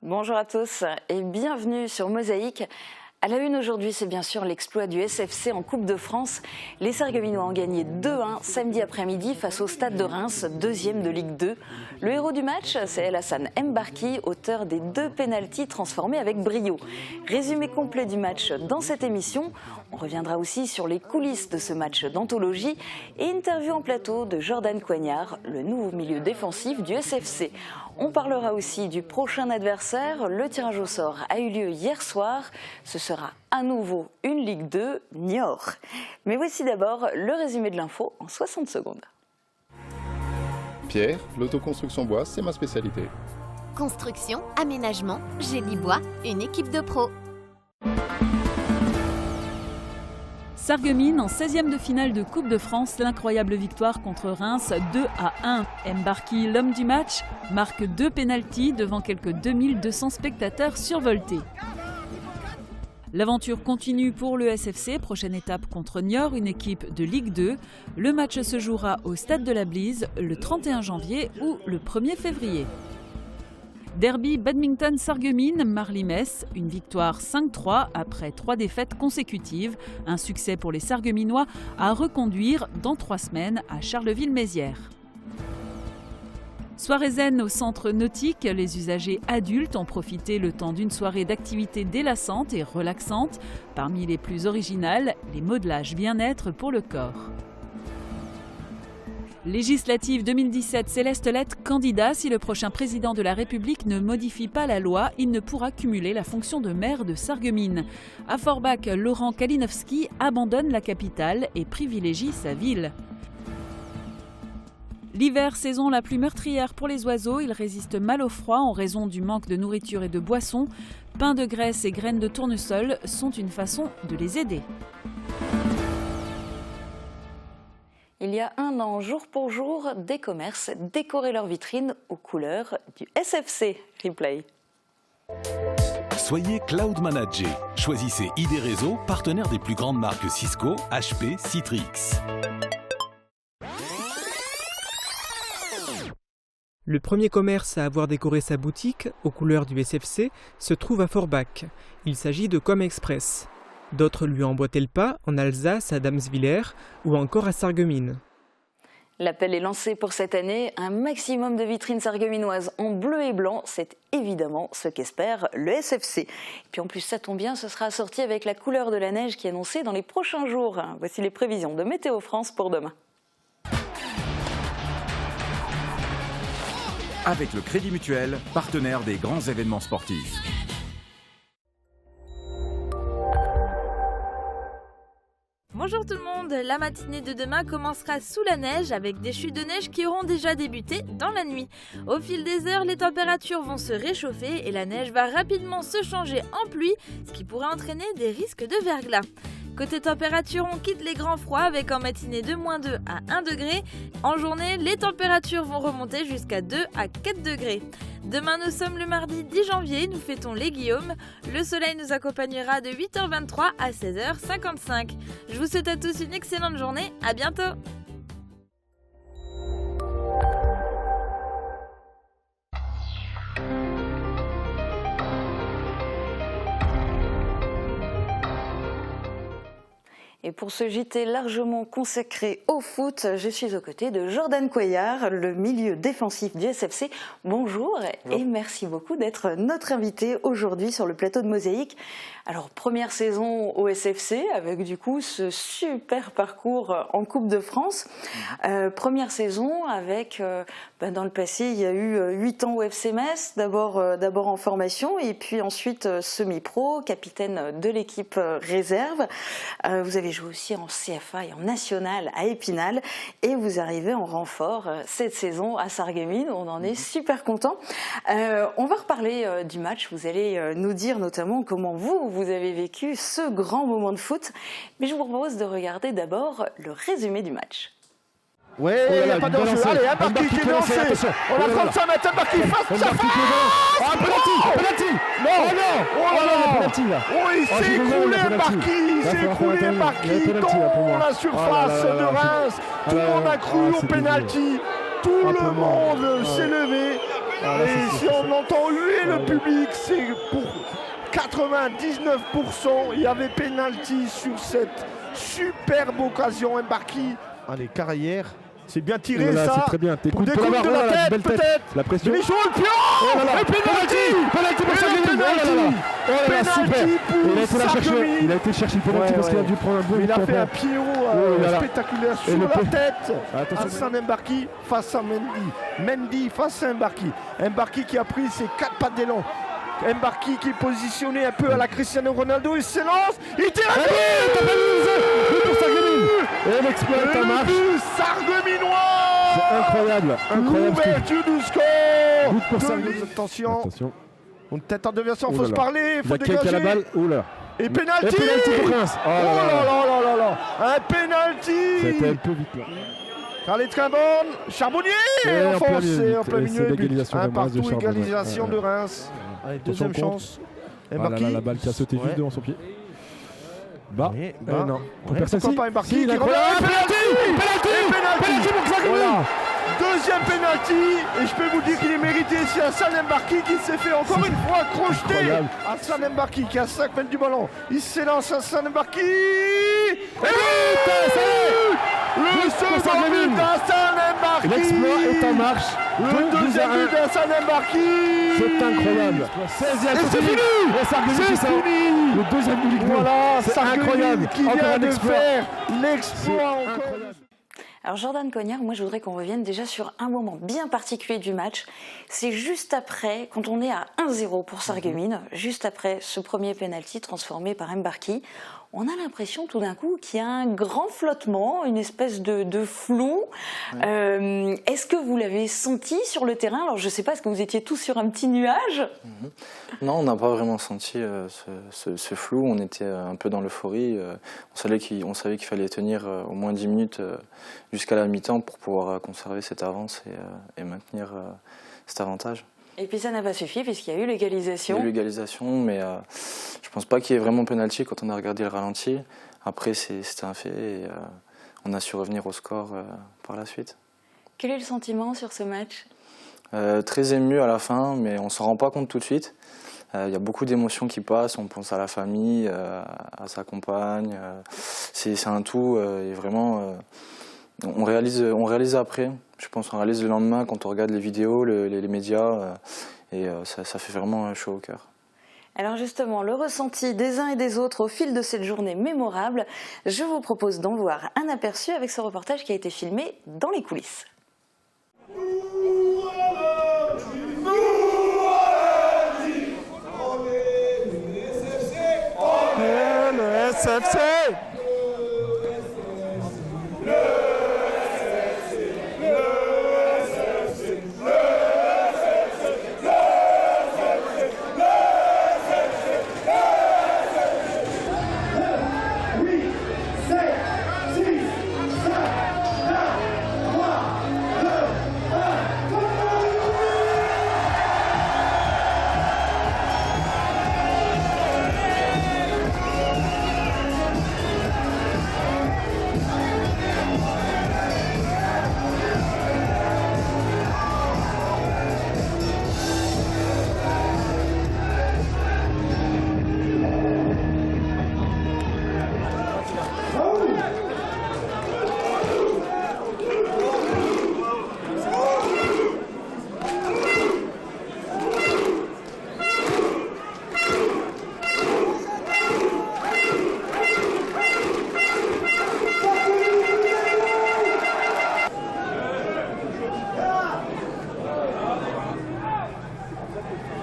Bonjour à tous et bienvenue sur Mosaïque. À la une aujourd'hui, c'est bien sûr l'exploit du SFC en Coupe de France. Les Sarregueminois ont gagné 2-1 samedi après-midi face au Stade de Reims, deuxième de Ligue 2. Le héros du match, c'est El Hassan Mbarki, auteur des 2 pénaltys transformés avec brio. Résumé complet du match dans cette émission. On reviendra aussi sur les coulisses de ce match d'anthologie et interview en plateau de Jordan Coignard, le nouveau milieu défensif du SFC. On parlera aussi du prochain adversaire. Le tirage au sort a eu lieu hier soir. Ce sera à nouveau une Ligue 2 Niort. Mais voici d'abord le résumé de l'info en 60 secondes. Pierre, l'autoconstruction bois, c'est ma spécialité. Construction, aménagement, génie bois, une équipe de pros. Sarreguemines en 16e de finale de Coupe de France, l'incroyable victoire contre Reims 2-1. Mbarki, l'homme du match, marque 2 pénaltys devant quelques 2200 spectateurs survoltés. L'aventure continue pour le SFC, prochaine étape contre Niort, une équipe de Ligue 2. Le match se jouera au Stade de la Blise le 31 janvier ou le 1er février. Derby badminton Sarreguemines, Marly-Metz, une victoire 5-3 après 3 défaites consécutives. Un succès pour les Sarregueminois à reconduire dans 3 semaines à Charleville-Mézières. Soirée zen au centre nautique, les usagers adultes ont profité le temps d'une soirée d'activités délassantes et relaxantes. Parmi les plus originales, les modelages bien-être pour le corps. Législative 2017, Céleste Lett candidat. Si le prochain président de la République ne modifie pas la loi, il ne pourra cumuler la fonction de maire de Sarreguemines. À Forbach, Laurent Kalinowski abandonne la capitale et privilégie sa ville. L'hiver, saison la plus meurtrière pour les oiseaux. Ils résistent mal au froid en raison du manque de nourriture et de boissons. Pain de graisse et graines de tournesol sont une façon de les aider. Il y a un an, jour pour jour, des commerces décoraient leurs vitrines aux couleurs du SFC. Replay. Soyez Cloud Manager. Choisissez ID Réseau, partenaire des plus grandes marques Cisco, HP, Citrix. Le premier commerce à avoir décoré sa boutique aux couleurs du SFC se trouve à Forbach. Il s'agit de Com Express. D'autres lui ont emboîté le pas en Alsace, à Damswiller ou encore à Sarreguemines. L'appel est lancé pour cette année. Un maximum de vitrines sarregueminoises en bleu et blanc, c'est évidemment ce qu'espère le SFC. Et puis en plus, ça tombe bien, ce sera assorti avec la couleur de la neige qui est annoncée dans les prochains jours. Voici les prévisions de Météo France pour demain. Avec le Crédit Mutuel, partenaire des grands événements sportifs. Bonjour tout le monde, la matinée de demain commencera sous la neige avec des chutes de neige qui auront déjà débuté dans la nuit. Au fil des heures, les températures vont se réchauffer et la neige va rapidement se changer en pluie, ce qui pourrait entraîner des risques de verglas. Côté température, on quitte les grands froids avec en matinée de -2 à 1 degré. En journée, les températures vont remonter jusqu'à 2 à 4 degrés. Demain, nous sommes le mardi 10 janvier, nous fêtons les Guillaume. Le soleil nous accompagnera de 8h23 à 16h55. Je vous souhaite à tous une excellente journée, à bientôt! Et pour ce JT largement consacré au foot, je suis aux côtés de Jordan Coignard, le milieu défensif du SFC. Bonjour et merci beaucoup d'être notre invité aujourd'hui sur le plateau de Mosaïque. Alors, première saison au SFC avec du coup ce super parcours en Coupe de France. Première saison avec, dans le passé, il y a eu 8 ans au FC Metz, d'abord en formation et puis ensuite semi-pro, capitaine de l'équipe réserve. Vous avez joué aussi en CFA et en national à Épinal et vous arrivez en renfort cette saison à Sarreguemines. On en est super content. On va reparler du match. Vous allez nous dire notamment comment vous avez vécu ce grand moment de foot. Mais je vous propose de regarder d'abord le résumé du match. Ouais, il n'y a pas d'enjeu. Allez, Mbarki qui est lancé. On a 35 mètres, Mbarki face à face. Ah, penalty. Non, penalty là. Oh, il s'est écroulé, Mbarki. Dans la surface de Reims. Tout le monde a cru au penalty. Tout le monde s'est levé. Et si on entend huer le public, c'est pour 99%. Il y avait pénalty sur cette superbe occasion. Mbarki. Allez, Carrière. C'est bien tiré ça. C'est très bien. Pour des coups de la tête peut-être. La pression. Michel Pion. Et Penalty pour Sarreguemines. Oh là là, super. Il a été chercher le penalty parce qu'il a dû prendre un bon. Il a fait un pied spectaculaire sur la tête. Hassan Mbarki face à Mendy. Mendy face à Mbarki. Mbarki qui a pris ses 4 pattes d'élan. Mbarki qui est positionné un peu à la Cristiano Ronaldo. Il s'élance. Il tire un but pour Sarreguemines. Et l'exploit est en marche. Sarregueminois. C'est incroyable. L'ouverture du score. But pour Sarreguemines. Attention. On tête en déviation, il faut se parler, il faut dégager. Il y a la balle. Oula. Et pénalty pour Reims. Oh là là. Un pénalty. C'était un peu vite là. Carlet Trimborn, Charbonnier enfoncé en plein milieu. Un partout, égalisation de Reims. Allez, deuxième chance. Mbarki. La balle qui a sauté juste devant son pied. Non. Pourquoi pas Mbarki qui revient. Pénalty pour Sarreguemines. Deuxième penalty, et je peux vous dire qu'il est mérité. C'est Hassan Mbarki qui s'est fait encore une fois crocheter. Hassan Mbarki qui a 5 mètres du ballon. Il s'élance, Hassan Mbarki. Et le second but d'Hassan Mbarki. L'exploit est en marche. Le deuxième but d'Hassan Mbarki. C'est incroyable. 16e. Et c'est fini. C'est fini. Le deuxième but. Voilà, c'est incroyable. Qui vient de faire l'exploit encore. Alors Jordan Cognard, moi je voudrais qu'on revienne déjà sur un moment bien particulier du match. C'est juste après, quand on est à 1-0 pour Sarreguemines, juste après ce premier penalty transformé par Mbarki, on a l'impression tout d'un coup qu'il y a un grand flottement, une espèce de flou. Ouais. Est-ce que vous l'avez senti sur le terrain? Alors je ne sais pas, est-ce que vous étiez tous sur un petit nuage? Non, on n'a pas vraiment senti ce flou, on était un peu dans l'euphorie. On savait qu'il fallait tenir au moins 10 minutes jusqu'à la mi-temps pour pouvoir conserver cette avance et maintenir cet avantage. Et puis ça n'a pas suffi puisqu'il y a eu l'égalisation. Il y a eu l'égalisation, mais je pense pas qu'il y ait vraiment penalty quand on a regardé le ralenti. Après, c'était un fait et on a su revenir au score par la suite. Quel est le sentiment sur ce match? Très ému à la fin, mais on ne s'en rend pas compte tout de suite. Il y a beaucoup d'émotions qui passent, on pense à la famille, à sa compagne. C'est un tout et vraiment, on réalise après. Je pense qu'on réalise le lendemain quand on regarde les vidéos, les médias, et ça fait vraiment chaud au cœur. Alors justement, le ressenti des uns et des autres au fil de cette journée mémorable, je vous propose d'en voir un aperçu avec ce reportage qui a été filmé dans les coulisses. Le SFC.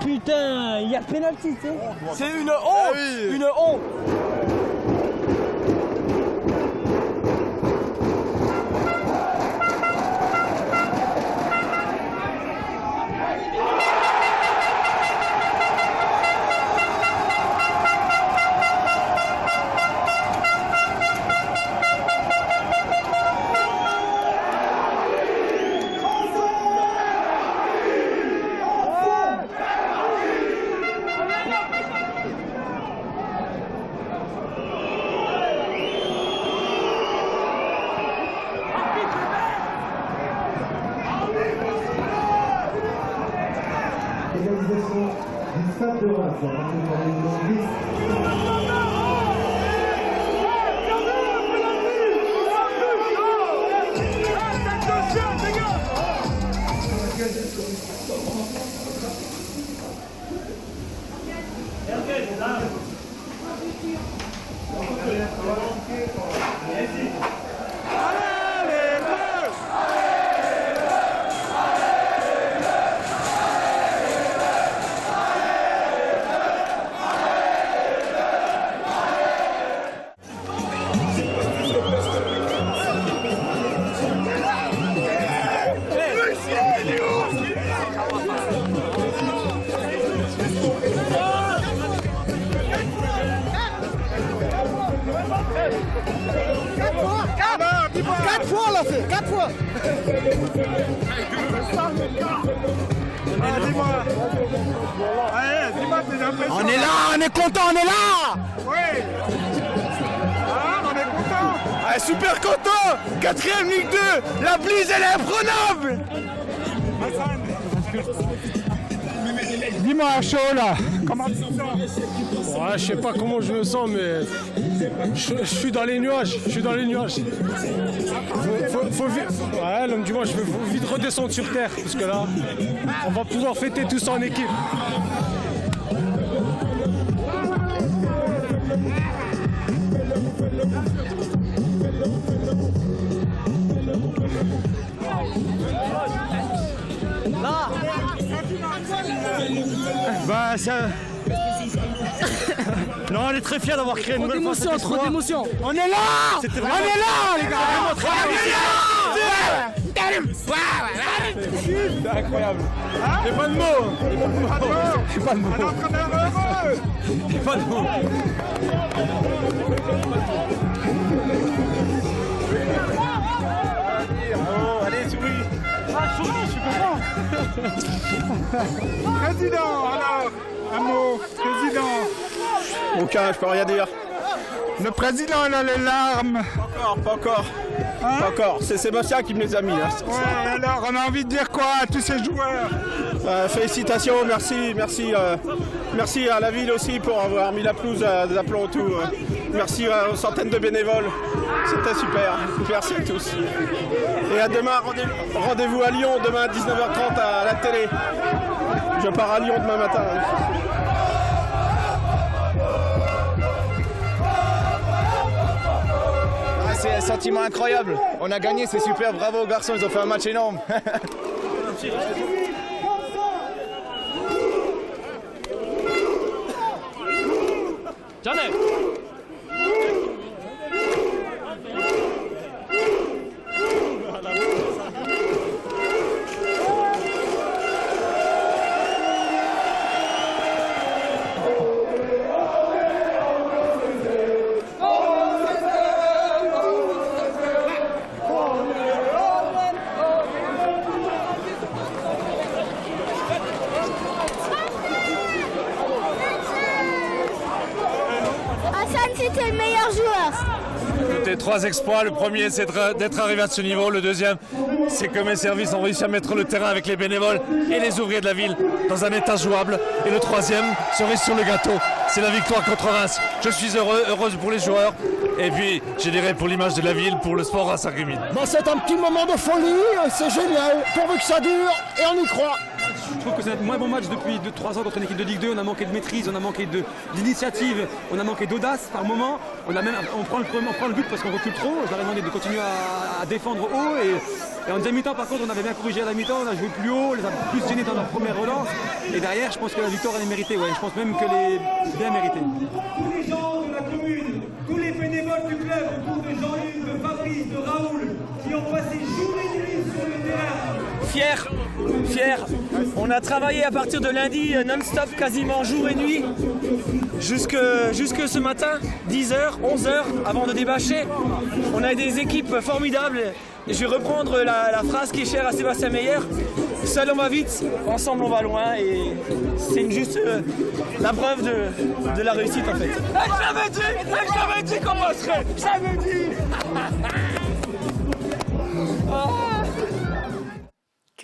Putain, il y a pénalty, tu sais. C'est une honte, une honte. Quatre fois, on l'a fait, 4 fois. Dis-moi. Allez, dis-moi tes impressions. On est là, on est content, on est là. Oui. Ah, on est content. Ah, super content. 4ème Ligue 2, la Blise, elle est imprenable. Dis-moi à chaud là, comment tu te sens? Ouais, je sais pas comment je me sens, mais je suis dans les nuages. Je suis dans les nuages. Faut vite, ouais, l'homme du match, faut vite redescendre sur terre, parce que là, on va pouvoir fêter tous en équipe. Là. Bah ça. Non, on est très fiers d'avoir créé une nouvelle d'émotion, trop d'émotion. On est là. On est là, les gars. C'est incroyable. J'ai pas de mots. J'ai pas de mots. Un entraîneur heureux. J'ai pas de mots. Allez, souris. Je suis content. Président, alors, un mot. Président. Aucun, je peux rien dire. Le président, il a les larmes. Pas encore. Hein? Pas encore. C'est Sébastien qui me les a mis là. Ouais, alors, on a envie de dire quoi à tous ces joueurs? Félicitations, merci à la ville aussi pour avoir mis la pelouse d'aplomb autour. Merci aux centaines de bénévoles. C'était super. Merci à tous. Et à demain, rendez-vous à Lyon, demain à 19h30 à la télé. Je pars à Lyon demain matin. C'est un sentiment incroyable. On a gagné, c'est super. Bravo aux garçons, ils ont fait un match énorme. Hassan, c'était le meilleur joueur. C'était 3 exploits. Le premier, c'est d'être arrivé à ce niveau. Le deuxième, c'est que mes services ont réussi à mettre le terrain avec les bénévoles et les ouvriers de la ville dans un état jouable. Et le troisième, cerise sur le gâteau, c'est la victoire contre Reims. Je suis heureuse pour les joueurs et puis, je dirais, pour l'image de la ville, pour le sport à Sarreguemines. C'est un petit moment de folie, c'est génial. Pourvu que ça dure et on y croit. Je trouve que c'est un moins bon match depuis 2-3 ans contre une équipe de Ligue 2. On a manqué de maîtrise, on a manqué d'initiative, on a manqué d'audace par moment. On prend le but parce qu'on recule trop. Je leur ai demandé de continuer à défendre haut. Et en deuxième mi-temps, par contre, on avait bien corrigé à la mi-temps. On a joué plus haut, on les a plus gênés dans leur première relance. Et derrière, je pense que la victoire, elle est méritée. Ouais. Je pense même qu'elle est bien méritée. Tous les gens de la commune, tous les bénévoles du club, autour de Jean-Luc, de Fabrice, de Raoul, qui ont passé jour et nuit sur le terrain. Fier. On a travaillé à partir de lundi non-stop, quasiment jour et nuit, jusque ce matin, 10h, 11h, avant de débâcher. On a des équipes formidables. Et je vais reprendre la phrase qui est chère à Sébastien Meyer. Seul on va vite, ensemble on va loin. Et c'est juste la preuve de la réussite en fait. J'avais dit qu'on passerait. J'avais dit.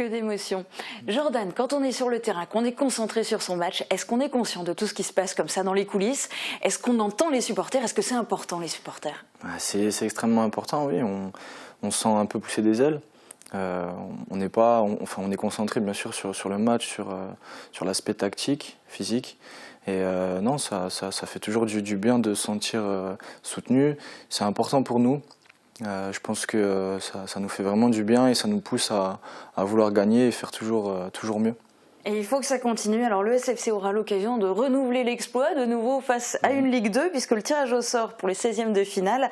Que d'émotions. Jordan, quand on est sur le terrain, qu'on est concentré sur son match, est-ce qu'on est conscient de tout ce qui se passe comme ça dans les coulisses? Est-ce qu'on entend les supporters? Est-ce que c'est important, les supporters? C'est extrêmement important, oui. On sent un peu pousser des ailes. On est concentré bien sûr sur le match, sur l'aspect tactique, physique. Et non, ça fait toujours du bien de se sentir soutenu. C'est important pour nous. Je pense que ça nous fait vraiment du bien et ça nous pousse à vouloir gagner et faire toujours mieux. Et il faut que ça continue. Alors le SFC aura l'occasion de renouveler l'exploit de nouveau face à une Ligue 2 puisque le tirage au sort pour les 16e de finale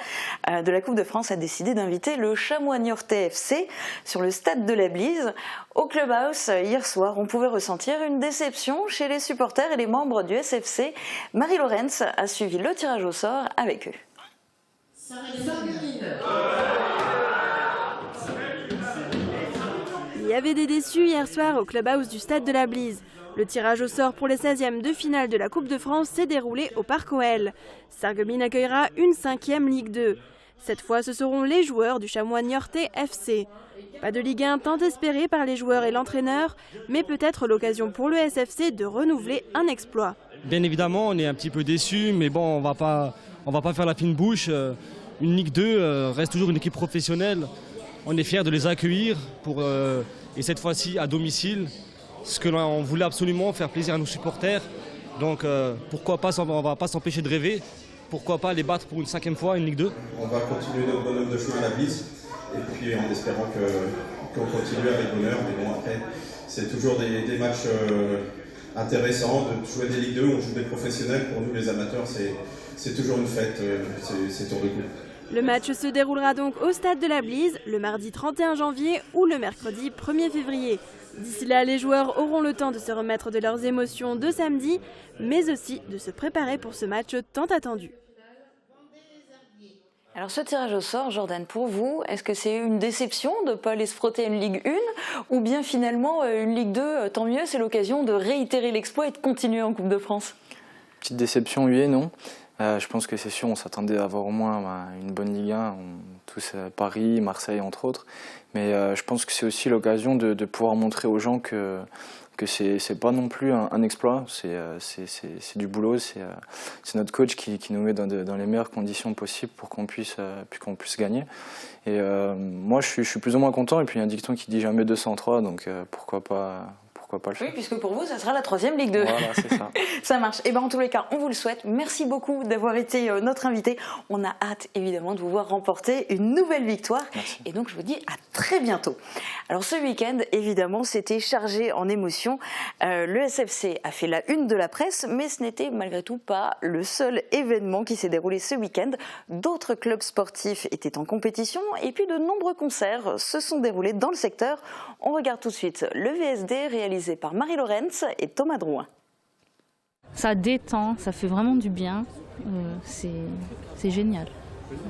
de la Coupe de France a décidé d'inviter le Chamois Niortais FC sur le stade de la Blise. Au Clubhouse, hier soir, on pouvait ressentir une déception chez les supporters et les membres du SFC. Marie Lorenz a suivi le tirage au sort avec eux. Il y avait des déçus hier soir au Clubhouse du Stade de la Blise. Le tirage au sort pour les 16e de finale de la Coupe de France s'est déroulé au Parc OL. Sarreguemines accueillera une 5e Ligue 2. Cette fois, ce seront les joueurs du Chamois Niortais FC. Pas de Ligue 1 tant espérée par les joueurs et l'entraîneur, mais peut-être l'occasion pour le SFC de renouveler un exploit. Bien évidemment, on est un petit peu déçus, mais bon, on va pas faire la fine bouche. Une Ligue 2 reste toujours une équipe professionnelle. On est fiers de les accueillir et cette fois-ci à domicile. Ce que l'on voulait absolument, faire plaisir à nos supporters. Donc pourquoi pas, on ne va pas s'empêcher de rêver. Pourquoi pas les battre pour une 5e fois, une Ligue 2. On va continuer notre bonhomme de chemin à la Blise. Et puis en espérant qu'on continue avec bonheur. Mais bon, après, c'est toujours des matchs intéressants de jouer des Ligue 2. On joue des professionnels. Pour nous, les amateurs, c'est toujours une fête. C'est tour de coupe. Le match se déroulera donc au Stade de la Blise le mardi 31 janvier ou le mercredi 1er février. D'ici là, les joueurs auront le temps de se remettre de leurs émotions de samedi, mais aussi de se préparer pour ce match tant attendu. Alors ce tirage au sort, Jordan, pour vous, est-ce que c'est une déception de ne pas aller se frotter à une Ligue 1 ou bien finalement une Ligue 2, tant mieux, c'est l'occasion de réitérer l'exploit et de continuer en Coupe de France? Petite déception, oui et non. Je pense que c'est sûr, on s'attendait à avoir au moins une bonne Ligue 1, tous Paris, Marseille entre autres. Mais je pense que c'est aussi l'occasion de pouvoir montrer aux gens que c'est pas non plus un exploit, c'est du boulot, c'est notre coach qui nous met dans les meilleures conditions possibles pour qu'on puisse gagner. Et moi je suis plus ou moins content, et puis il y a un dicton qui dit jamais 203, donc pourquoi pas le faire. Oui, puisque pour vous, ça sera la 3e Ligue 2. Voilà, c'est ça. Ça marche. Et en tous les cas, on vous le souhaite. Merci beaucoup d'avoir été notre invité. On a hâte, évidemment, de vous voir remporter une nouvelle victoire. Merci. Et donc, je vous dis à très bientôt. Alors, ce week-end, évidemment, c'était chargé en émotions. Le SFC a fait la une de la presse, mais ce n'était malgré tout pas le seul événement qui s'est déroulé ce week-end. D'autres clubs sportifs étaient en compétition et puis de nombreux concerts se sont déroulés dans le secteur. On regarde tout de suite le VSD réalisé par Marie Lorenz et Thomas Drouin. Ça détend, ça fait vraiment du bien, c'est génial,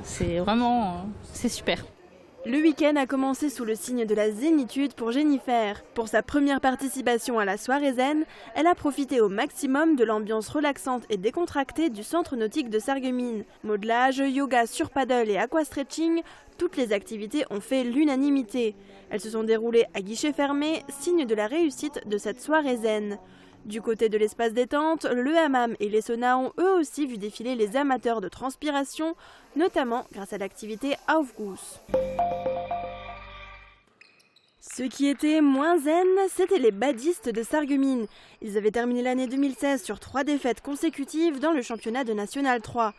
c'est super. Le week-end a commencé sous le signe de la zénitude pour Jennifer. Pour sa première participation à la soirée zen, elle a profité au maximum de l'ambiance relaxante et décontractée du centre nautique de Sarreguemines. Modelage, yoga sur paddle et aquastretching, toutes les activités ont fait l'unanimité. Elles se sont déroulées à guichet fermé, signe de la réussite de cette soirée zen. Du côté de l'espace détente, le hammam et les saunas ont eux aussi vu défiler les amateurs de transpiration, notamment grâce à l'activité Aufguss. Ce qui était moins zen, c'était les badistes de Sarreguemines. Ils avaient terminé l'année 2016 sur 3 défaites consécutives dans le championnat de National 3.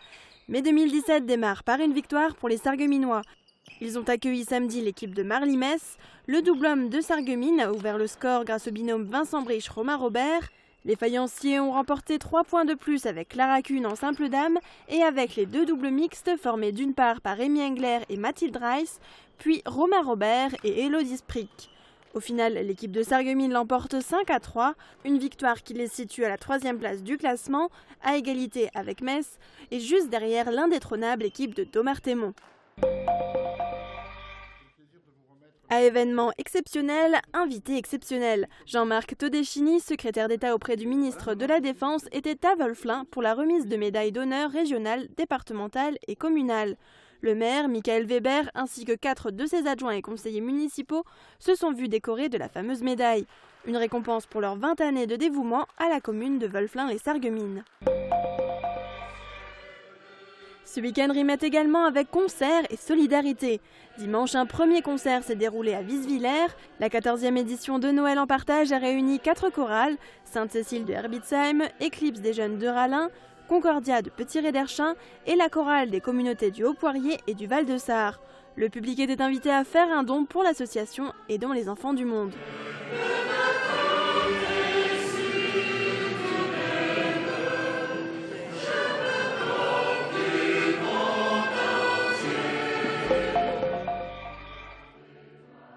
Mais 2017 démarre par une victoire pour les Sarregueminois. Ils ont accueilli samedi l'équipe de Marly-Metz. Le double homme de Sarreguemines a ouvert le score grâce au binôme Vincent Briche-Romain Robert. Les faïenciers ont remporté 3 points de plus avec Clara Kuhn en simple dame et avec les 2 doubles mixtes formés d'une part par Rémi Engler et Mathilde Reiss, puis Romain Robert et Élodie Sprick. Au final, l'équipe de Sarreguemines l'emporte 5-3, une victoire qui les situe à la 3e place du classement, à égalité avec Metz, et juste derrière l'indétrônable équipe de Dommartémont. À événement exceptionnel, invité exceptionnel. Jean-Marc Todeschini, secrétaire d'État auprès du ministre de la Défense, était à Wolflin pour la remise de médailles d'honneur régionales, départementales et communales. Le maire, Michael Weber, ainsi que 4 de ses adjoints et conseillers municipaux se sont vus décorés de la fameuse médaille. Une récompense pour leurs 20 années de dévouement à la commune de Wolflin-les-Sarreguemines. Ce week-end rime également avec concert et solidarité. Dimanche, un premier concert s'est déroulé à Wieswiller. La 14e édition de Noël en partage a réuni 4 chorales, Sainte-Cécile de Herbitzheim, Éclipse des jeunes de Rallin, Concordia de Petit-Réderchin et la chorale des communautés du Haut-Poirier et du Val-de-Sarre. Le public était invité à faire un don pour l'association Aidons les enfants du monde.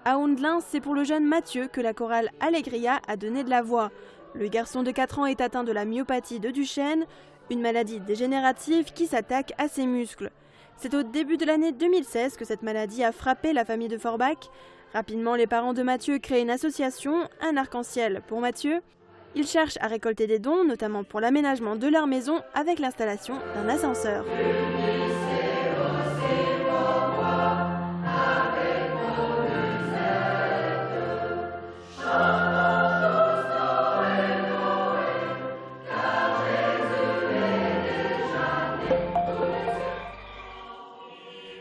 À Ondelin, c'est pour le jeune Mathieu que la chorale Allegria a donné de la voix. Le garçon de 4 ans est atteint de la myopathie de Duchenne, une maladie dégénérative qui s'attaque à ses muscles. C'est au début de l'année 2016 que cette maladie a frappé la famille de Forbach. Rapidement, les parents de Mathieu créent une association, un arc-en-ciel pour Mathieu. Ils cherchent à récolter des dons, notamment pour l'aménagement de leur maison avec l'installation d'un ascenseur.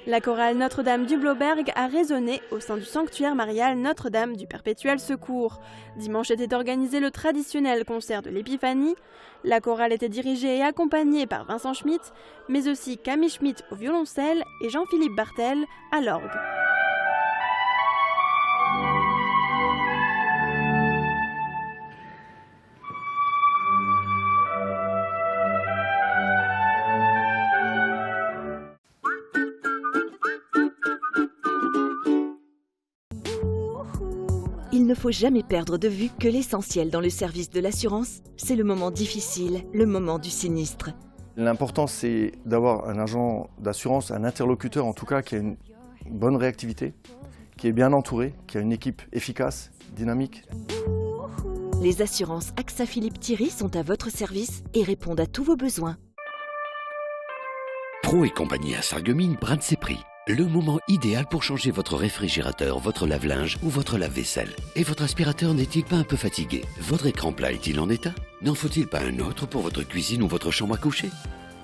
La chorale Notre-Dame du Bloberg a résonné au sein du sanctuaire marial Notre-Dame du Perpétuel Secours. Dimanche était organisé le traditionnel concert de l'Épiphanie. La chorale était dirigée et accompagnée par Vincent Schmitt, mais aussi Camille Schmitt au violoncelle et Jean-Philippe Bartel à l'orgue. Il ne faut jamais perdre de vue que l'essentiel dans le service de l'assurance, c'est le moment difficile, le moment du sinistre. L'important, c'est d'avoir un agent d'assurance, un interlocuteur en tout cas, qui a une bonne réactivité, qui est bien entouré, qui a une équipe efficace, dynamique. Les assurances AXA Philippe Thierry sont à votre service et répondent à tous vos besoins. Pro et compagnie à Sarreguemines brade ses prix. Le moment idéal pour changer votre réfrigérateur, votre lave-linge ou votre lave-vaisselle. Et votre aspirateur n'est-il pas un peu fatigué? Votre écran plat est-il en état? N'en faut-il pas un autre pour votre cuisine ou votre chambre à coucher?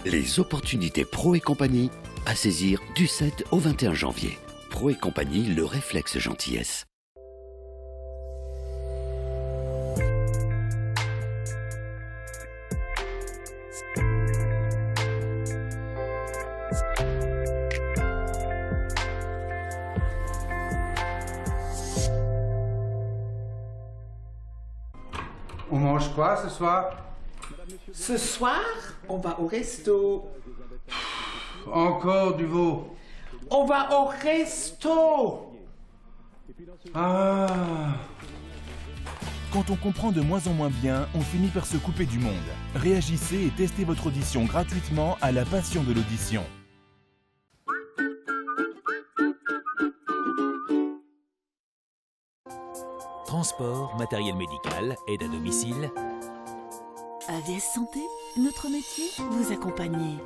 Les opportunités Pro et compagnie à saisir du 7 au 21 janvier. Pro et compagnie, le réflexe gentillesse. On mange quoi ce soir? Ce soir, on va au resto. Encore du veau. On va au resto. Ah. Quand on comprend de moins en moins bien, on finit par se couper du monde. Réagissez et testez votre audition gratuitement à la Passion de l'audition. Transport, matériel médical, aide à domicile. AVS Santé, notre métier, vous accompagner.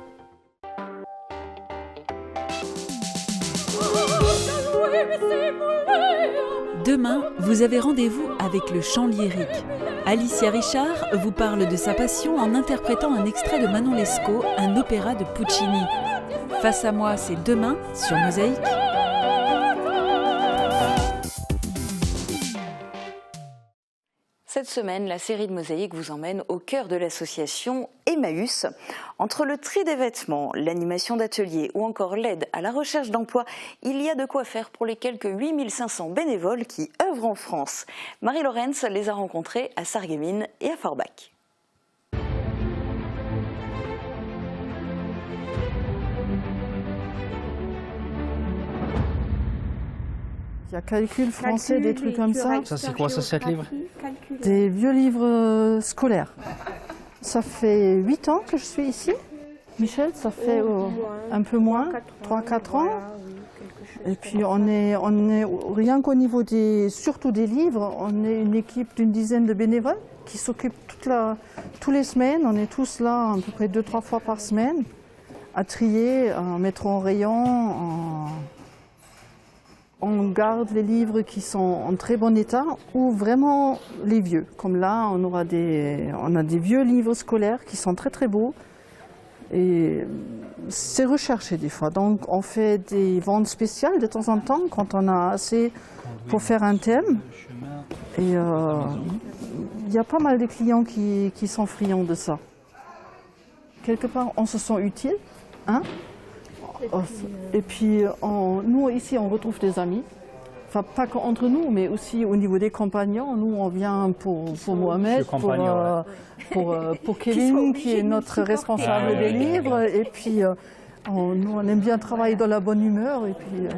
Demain, vous avez rendez-vous avec le chant lyrique. Alicia Richard vous parle de sa passion en interprétant un extrait de Manon Lescaut, un opéra de Puccini. Face à moi, c'est demain sur Mosaïque. Cette semaine, la série de Mosaïque vous emmène au cœur de l'association Emmaüs. Entre le tri des vêtements, l'animation d'ateliers ou encore l'aide à la recherche d'emploi, il y a de quoi faire pour les quelques 8500 bénévoles qui œuvrent en France. Marie Lorenz les a rencontrés à Sarreguemines et à Forbach. Il y a calcul français, des trucs comme ça. Ça c'est quoi, ça, 7 livres? Des vieux livres scolaires. Ça fait 8 ans que je suis ici. Michel, ça fait un peu moins, 3-4 ans. Et puis on est rien qu'au niveau surtout des livres, on est une équipe d'une dizaine de bénévoles qui s'occupent toutes les semaines. On est tous là à peu près 2-3 fois par semaine à trier, à mettre en rayon. On garde les livres qui sont en très bon état ou vraiment les vieux. Comme là, on a des vieux livres scolaires qui sont très très beaux. Et c'est recherché des fois. Donc on fait des ventes spéciales de temps en temps quand on a assez pour faire un thème. Et il y a pas mal de clients qui sont friands de ça. Quelque part, on se sent utile. Hein? Et puis, nous, ici, on retrouve des amis. Enfin, pas qu'entre nous, mais aussi au niveau des compagnons. Nous, on vient pour Mohamed, pour Kevin, qui est notre responsable des livres. Et puis, nous, on aime bien travailler dans la bonne humeur. Et puis,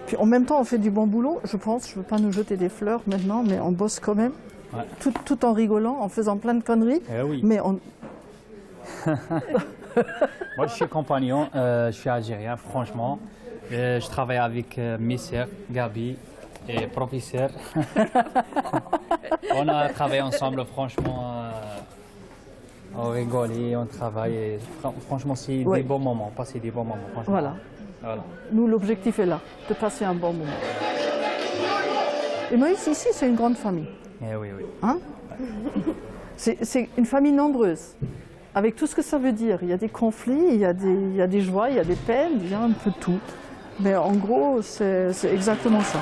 puis en même temps, on fait du bon boulot, je pense. Je ne veux pas nous jeter des fleurs maintenant, mais on bosse quand même. Ouais. Tout en rigolant, en faisant plein de conneries. Oui. Mais on... Moi, je suis compagnon, je suis algérien, franchement. Je travaille avec mes sœurs, Gabi et professeur. On a travaillé ensemble, franchement. On rigole, on travaille. Et franchement, c'est des bons moments, passer des bons moments. Voilà. Nous, l'objectif est là, de passer un bon moment. Et Moïse, ici, c'est une grande famille. Oui. Hein? C'est une famille nombreuse. Avec tout ce que ça veut dire, il y a des conflits, il y a des joies, il y a des peines, il y a un peu de tout. Mais en gros, c'est exactement ça.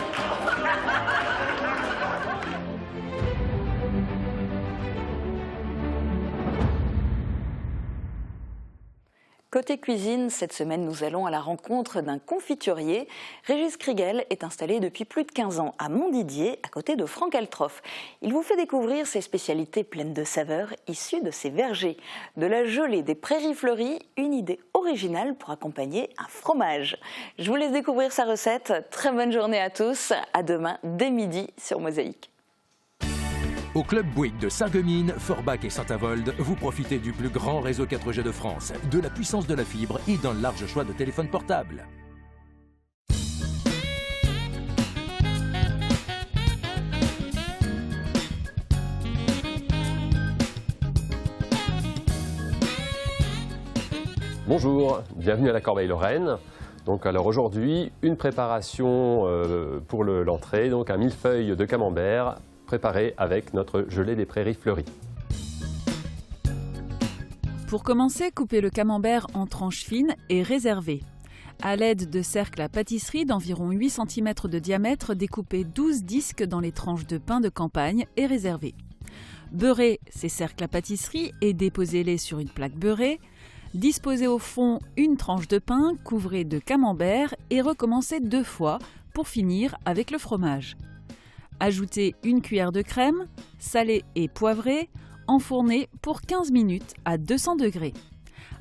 Côté cuisine, cette semaine, nous allons à la rencontre d'un confiturier. Régis Kriegel est installé depuis plus de 15 ans à Montdidier, à côté de Franck Altroff. Il vous fait découvrir ses spécialités pleines de saveurs issues de ses vergers. De la gelée des prairies fleuries, une idée originale pour accompagner un fromage. Je vous laisse découvrir sa recette. Très bonne journée à tous. À demain, dès midi, sur Mosaïque. Au Club Bouygues de Sarreguemines, Forbach et Saint-Avold, vous profitez du plus grand réseau 4G de France, de la puissance de la fibre et d'un large choix de téléphones portables. Bonjour, bienvenue à la Corbeille-Lorraine. Donc alors aujourd'hui, une préparation pour l'entrée, donc un millefeuille de camembert préparé avec notre gelée des prairies fleuries. Pour commencer, coupez le camembert en tranches fines et réservées. À l'aide de cercles à pâtisserie d'environ 8 cm de diamètre, découpez 12 disques dans les tranches de pain de campagne et réservez. Beurrez ces cercles à pâtisserie et déposez-les sur une plaque beurrée. Disposez au fond une tranche de pain, couvrez de camembert et recommencez 2 fois pour finir avec le fromage. Ajoutez une cuillère de crème, salée et poivrée, enfournée pour 15 minutes à 200 degrés.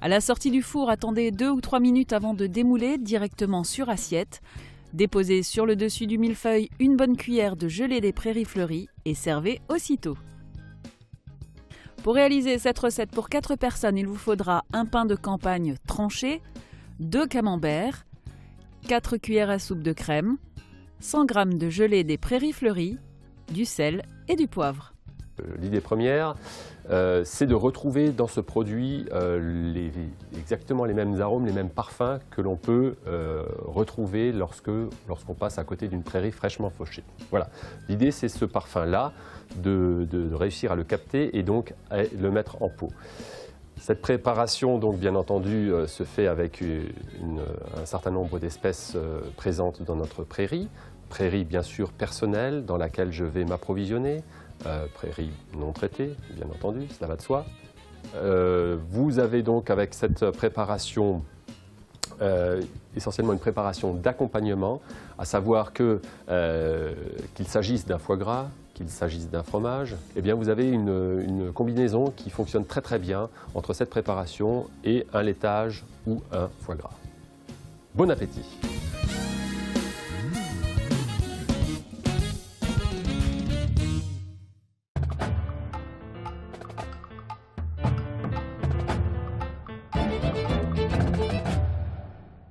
À la sortie du four, attendez 2 ou 3 minutes avant de démouler directement sur assiette. Déposez sur le dessus du millefeuille une bonne cuillère de gelée des prairies fleuries et servez aussitôt. Pour réaliser cette recette pour 4 personnes, il vous faudra un pain de campagne tranché, 2 camemberts, 4 cuillères à soupe de crème, 100 g de gelée des prairies fleuries, du sel et du poivre. L'idée première, c'est de retrouver dans ce produit exactement les mêmes arômes, les mêmes parfums que l'on peut retrouver lorsqu'on passe à côté d'une prairie fraîchement fauchée. Voilà. L'idée, c'est ce parfum-là, de réussir à le capter et donc à le mettre en pot. Cette préparation, donc, bien entendu, se fait avec un certain nombre d'espèces présentes dans notre prairie. Prairie, bien sûr, personnelle, dans laquelle je vais m'approvisionner. Prairie non traitée, bien entendu, cela va de soi. Vous avez donc, avec cette préparation, essentiellement une préparation d'accompagnement, à savoir qu'il s'agisse d'un foie gras, qu'il s'agisse d'un fromage, eh bien vous avez une combinaison qui fonctionne très très bien entre cette préparation et un laitage ou un foie gras. Bon appétit!